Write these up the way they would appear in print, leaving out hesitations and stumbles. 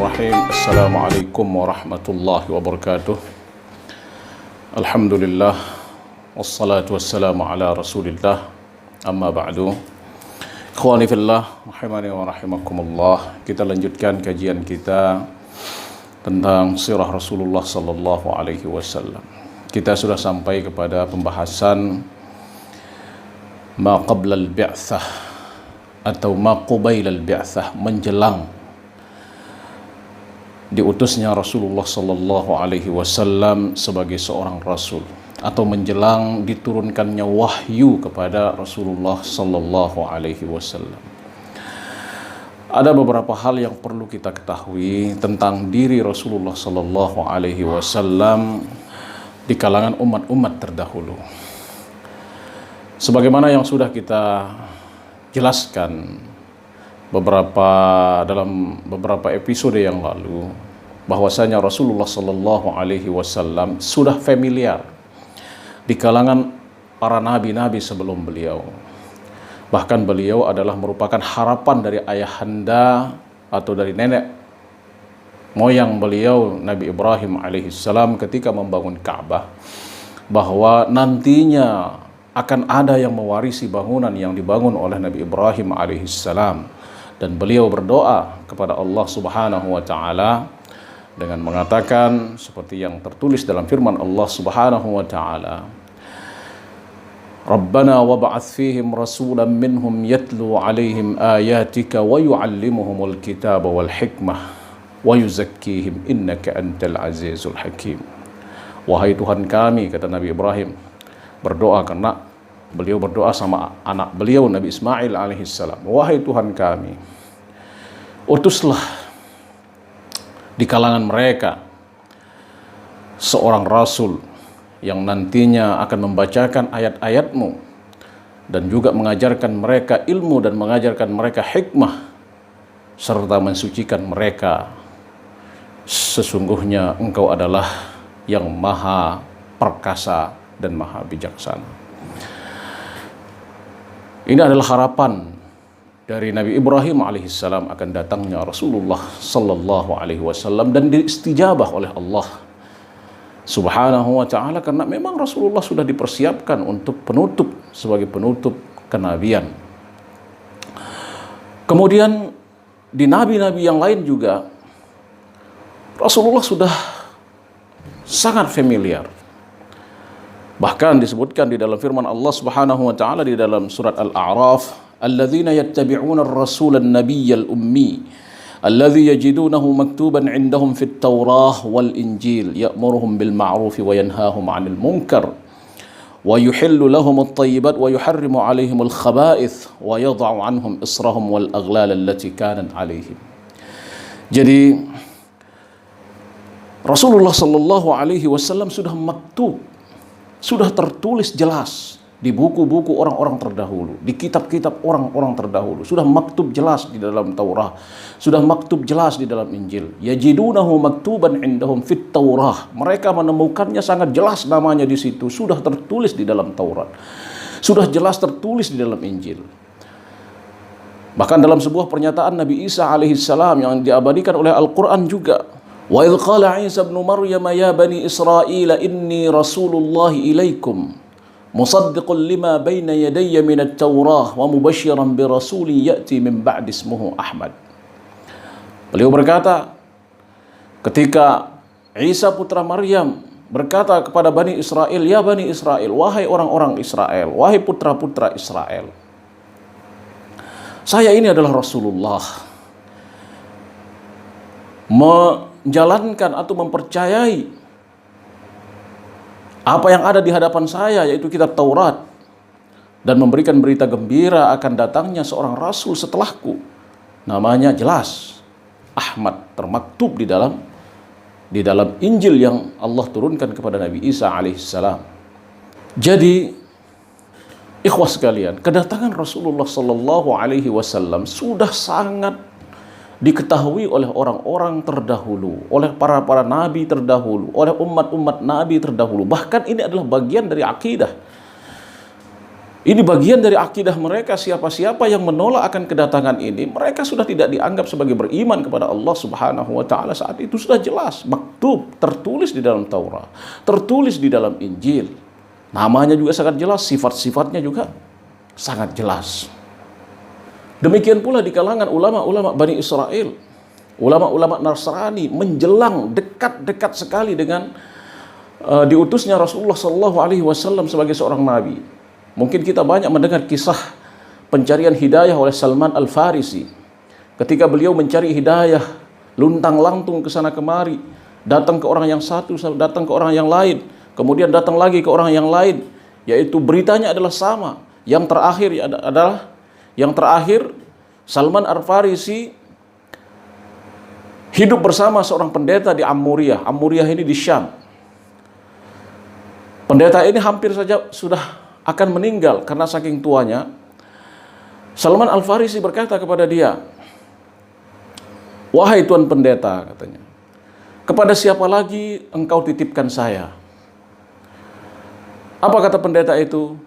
Bismillahirrahmanirrahim. Assalamualaikum warahmatullahi wabarakatuh. Alhamdulillah, wassalatu wassalamu ala rasulillah, amma ba'du. Ikhwani fillah, rahimani wa rahimakumullah. Kita lanjutkan kajian kita tentang sirah Rasulullah sallallahu alaihi wasallam. Kita sudah sampai kepada pembahasan ma qabla al-bi'tsah atau ma qubaila al-bi'tsah, menjelang diutusnya Rasulullah sallallahu alaihi wasallam sebagai seorang rasul, atau menjelang diturunkannya wahyu kepada Rasulullah sallallahu alaihi wasallam. Ada beberapa hal yang perlu kita ketahui tentang diri Rasulullah sallallahu alaihi wasallam di kalangan umat-umat terdahulu. Sebagaimana yang sudah kita jelaskan dalam beberapa episode yang lalu, bahwasanya Rasulullah sallallahu alaihi wasallam sudah familiar di kalangan para nabi-nabi sebelum beliau. Bahkan beliau adalah merupakan harapan dari ayahanda atau dari nenek moyang beliau, Nabi Ibrahim alaihissalam, ketika membangun Ka'bah, bahwa nantinya akan ada yang mewarisi bangunan yang dibangun oleh Nabi Ibrahim alaihissalam. Dan beliau berdoa kepada Allah subhanahu wa ta'ala dengan mengatakan seperti yang tertulis dalam firman Allah subhanahu wa ta'ala, Rabbana wab'ath fihim rasulan minhum yatlu alaihim ayatika wa yu'allimuhumul kitaba wal hikmah wa yuzakkihim innaka antal azizul hakim. Wahai Tuhan kami, kata Nabi Ibrahim berdoa, karena beliau berdoa sama anak beliau Nabi Ismail alaihissalam, wahai Tuhan kami, utuslah di kalangan mereka seorang rasul yang nantinya akan membacakan ayat-ayatmu dan juga mengajarkan mereka ilmu dan mengajarkan mereka hikmah serta mensucikan mereka. Sesungguhnya engkau adalah yang maha perkasa dan maha bijaksana. Ini adalah harapan dari Nabi Ibrahim alaihissalam akan datangnya Rasulullah sallallahu alaihi wasallam, dan diistijabah oleh Allah subhanahu wa ta'ala, karena memang Rasulullah sudah dipersiapkan untuk sebagai penutup kenabian. Kemudian di nabi-nabi yang lain juga Rasulullah sudah sangat familiar. Bahkan disebutkan di dalam firman Allah subhanahu wa ta'ala di dalam surat Al-A'raf, alladzina yattabi'una ar-rasula an-nabiyyal ummi alladzi yajidunahu maktuban 'indahum fit Taurah wal Injil ya'muruhum bil ma'ruf wa yanhahum 'anil munkar wa yuhillu lahum at-tayyibat wa yuharrimu 'alaihim al-khaba'ith wa yadh'u 'anhum israhum wal aghlal allati kanat 'alaihim. Jadi Rasulullah sallallahu alaihi wasallam sudah maktub, sudah tertulis jelas di buku-buku orang-orang terdahulu, di kitab-kitab orang-orang terdahulu, sudah maktub jelas di dalam Taurah, sudah maktub jelas di dalam Injil. Yajidunahu maktuban indahum fit Taurah, mereka menemukannya sangat jelas namanya di situ, sudah tertulis di dalam Taurat, sudah jelas tertulis di dalam Injil. Bahkan dalam sebuah pernyataan Nabi Isa alaihissalam yang diabadikan oleh Al-Quran juga, wa idh qala Isa ibn Maryam ya bani Israel inni rasulullah ilaikum musaddiqun lima baina yadayya min at-taurah wa mubasysyiran bi rasulin ya'ti min ba'di ismuhu Ahmad. Beliau berkata ketika Isa putra Maryam berkata kepada Bani Israel, ya Bani Israel, wahai orang-orang Israel, wahai putra-putra Israel, saya ini adalah Rasulullah, menjalankan atau mempercayai apa yang ada di hadapan saya, yaitu kitab Taurat, dan memberikan berita gembira akan datangnya seorang rasul setelahku, namanya jelas Ahmad, termaktub di dalam Injil yang Allah turunkan kepada Nabi Isa alaihissalam. Jadi ikhwah sekalian, kedatangan Rasulullah sallallahu alaihi wasallam sudah sangat diketahui oleh orang-orang terdahulu, oleh para nabi terdahulu, oleh umat-umat nabi terdahulu. Bahkan ini adalah bagian dari akidah. Ini bagian dari akidah mereka. Siapa-siapa yang menolak akan kedatangan ini, mereka sudah tidak dianggap sebagai beriman kepada Allah Subhanahu wa taala. Saat itu sudah jelas, maktub, tertulis di dalam Taurat, tertulis di dalam Injil. Namanya juga sangat jelas, sifat-sifatnya juga sangat jelas. Demikian pula di kalangan ulama-ulama Bani Israel, ulama-ulama Nasrani, menjelang dekat-dekat sekali dengan diutusnya Rasulullah Shallallahu Alaihi Wasallam sebagai seorang nabi. Mungkin kita banyak mendengar kisah pencarian hidayah oleh Salman Al-Farisi. Ketika beliau mencari hidayah, luntang-lantung ke sana kemari, datang ke orang yang satu, datang ke orang yang lain, kemudian datang lagi ke orang yang lain, yaitu beritanya adalah sama. Yang terakhir Salman Al-Farisi hidup bersama seorang pendeta di Amuriyah. Amuriyah ini di Syam. Pendeta ini hampir saja sudah akan meninggal karena saking tuanya. Salman Al-Farisi berkata kepada dia, "Wahai tuan pendeta," katanya, "kepada siapa lagi engkau titipkan saya?" Apa kata pendeta itu?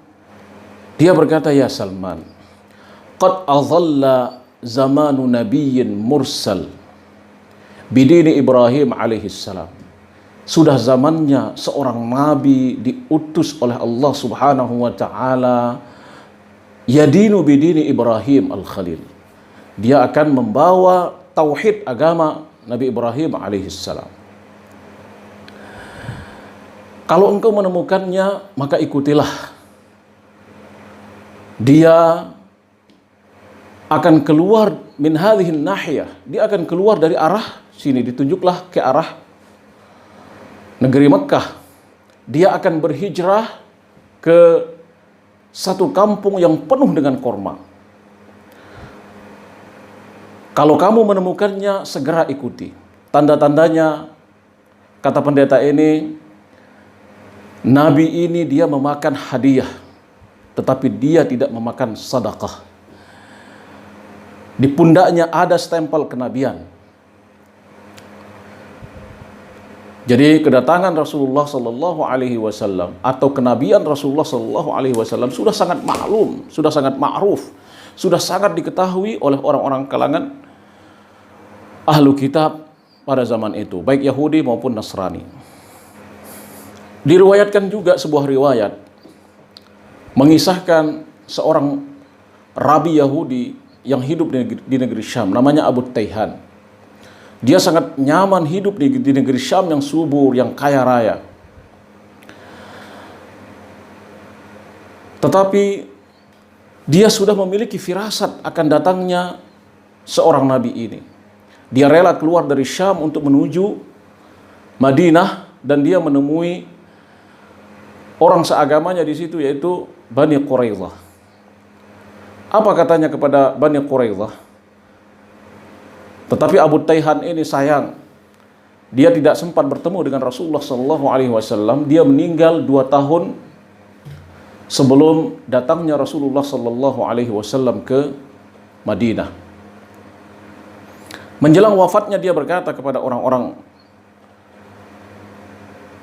Dia berkata, "Ya Salman, qad adhalla zamanu nabiyyin mursal bidini Ibrahim alaihissalam." Sudah zamannya seorang nabi diutus oleh Allah Subhanahu wa taala, yadinu bidini Ibrahim al-Khalil. Dia akan membawa tauhid agama Nabi Ibrahim alaihissalam. Kalau engkau menemukannya, maka ikutilah. Dia akan keluar min hadhihi nahiyah. Dia akan keluar dari arah sini, ditunjuklah ke arah negeri Mekah. Dia akan berhijrah ke satu kampung yang penuh dengan korma. Kalau kamu menemukannya, segera ikuti. Tanda-tandanya, kata pendeta ini, nabi ini dia memakan hadiah, tetapi dia tidak memakan sedekah. Di pundaknya ada stempel kenabian. Jadi kedatangan Rasulullah Sallallahu Alaihi Wasallam atau kenabian Rasulullah Sallallahu Alaihi Wasallam sudah sangat maklum, sudah sangat ma'ruf, sudah sangat diketahui oleh orang-orang kalangan ahlu kitab pada zaman itu, baik Yahudi maupun Nasrani. Diriwayatkan juga sebuah riwayat mengisahkan seorang rabi Yahudi yang hidup di negeri Syam, namanya Abu Tayhan. Dia sangat nyaman hidup di negeri Syam yang subur, yang kaya raya. Tetapi dia sudah memiliki firasat akan datangnya seorang nabi ini. Dia rela keluar dari Syam untuk menuju Madinah dan dia menemui orang seagamanya di situ, yaitu Bani Quraidah. Apa katanya kepada Bani Quraidah? Tetapi Abu Tayhan ini sayang, dia tidak sempat bertemu dengan Rasulullah Sallallahu Alaihi Wasallam. Dia meninggal 2 tahun sebelum datangnya Rasulullah Sallallahu Alaihi Wasallam ke Madinah. Menjelang wafatnya dia berkata kepada orang-orang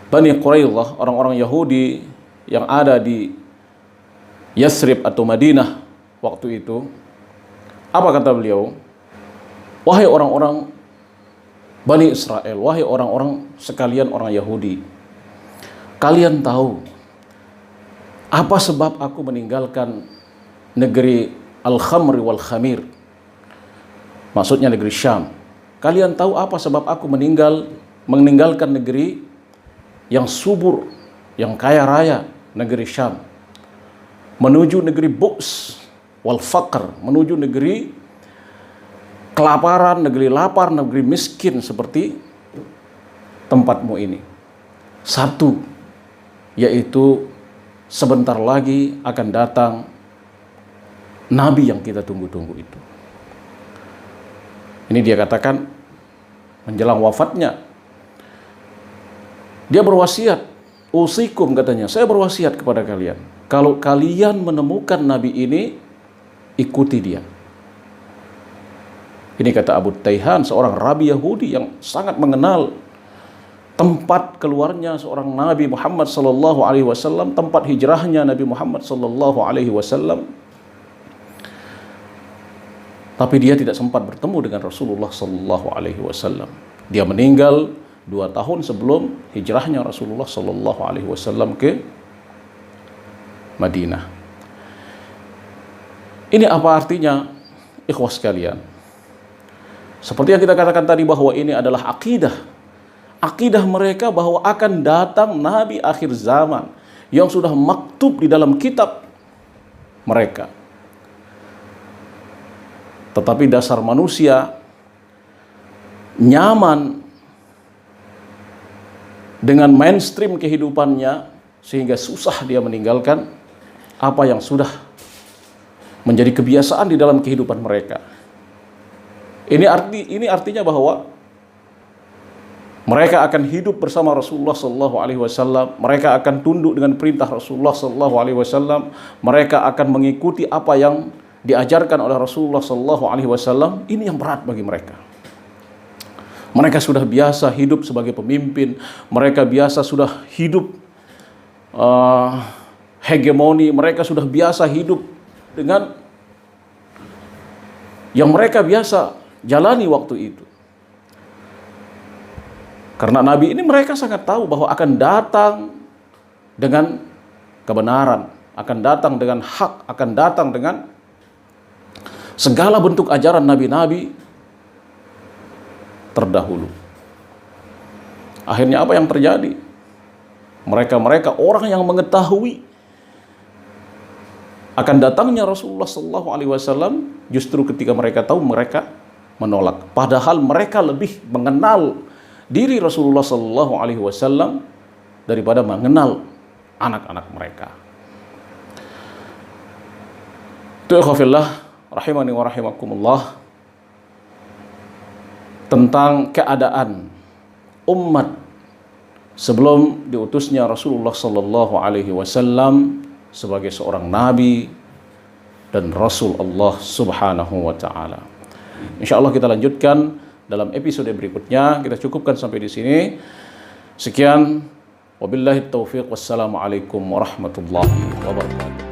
Bani Quraidah, orang-orang Yahudi yang ada di Yasrib atau Madinah waktu itu. Apa kata beliau? "Wahai orang-orang Bani Israel, wahai orang-orang sekalian orang Yahudi, kalian tahu apa sebab aku meninggalkan negeri Al-Khamri wal Khamir?" Maksudnya negeri Syam. "Kalian tahu apa sebab aku meninggalkan negeri yang subur, yang kaya raya, negeri Syam, menuju negeri Bu's wal Faqr, menuju negeri kelaparan, negeri lapar, negeri miskin seperti tempatmu ini? Satu, yaitu sebentar lagi akan datang nabi yang kita tunggu-tunggu itu." Ini dia katakan menjelang wafatnya. Dia berwasiat, "Usikum," katanya, "saya berwasiat kepada kalian, kalau kalian menemukan nabi ini, ikuti dia." Ini kata Abu Tayhan, seorang rabi Yahudi yang sangat mengenal tempat keluarnya seorang Nabi Muhammad sallallahu alaihi wasallam, tempat hijrahnya Nabi Muhammad sallallahu alaihi wasallam. Tapi dia tidak sempat bertemu dengan Rasulullah sallallahu alaihi wasallam. Dia meninggal 2 tahun sebelum hijrahnya Rasulullah sallallahu alaihi wasallam ke Madinah. Ini apa artinya, ikhwah sekalian? Seperti yang kita katakan tadi bahwa ini adalah akidah mereka bahwa akan datang Nabi akhir zaman yang sudah maktub di dalam kitab mereka. Tetapi dasar manusia nyaman dengan mainstream kehidupannya sehingga susah dia meninggalkan apa yang sudah menjadi kebiasaan di dalam kehidupan mereka. Ini artinya bahwa mereka akan hidup bersama Rasulullah sallallahu alaihi wasallam, mereka akan tunduk dengan perintah Rasulullah sallallahu alaihi wasallam, mereka akan mengikuti apa yang diajarkan oleh Rasulullah sallallahu alaihi wasallam. Ini yang berat bagi mereka. Mereka sudah biasa hidup sebagai pemimpin, mereka biasa sudah hidup hegemoni, mereka sudah biasa hidup dengan yang mereka biasa jalani waktu itu. Karena Nabi ini mereka sangat tahu bahwa akan datang dengan kebenaran, akan datang dengan hak, akan datang dengan segala bentuk ajaran nabi-nabi terdahulu. Akhirnya apa yang terjadi? Mereka orang yang mengetahui akan datangnya Rasulullah sallallahu alaihi wasallam, justru ketika mereka tahu mereka menolak. Padahal mereka lebih mengenal diri Rasulullah sallallahu alaihi wasallam daripada mengenal anak-anak mereka. Itu ikhwafillah rahimani wa rahimakumullah, tentang keadaan umat sebelum diutusnya Rasulullah sallallahu alaihi wasallam sebagai seorang nabi dan rasul Allah Subhanahu wa taala. Insyaallah kita lanjutkan dalam episode berikutnya. Kita cukupkan sampai di sini. Sekian, wabillahi taufiq, wassalamualaikum warahmatullahi wabarakatuh.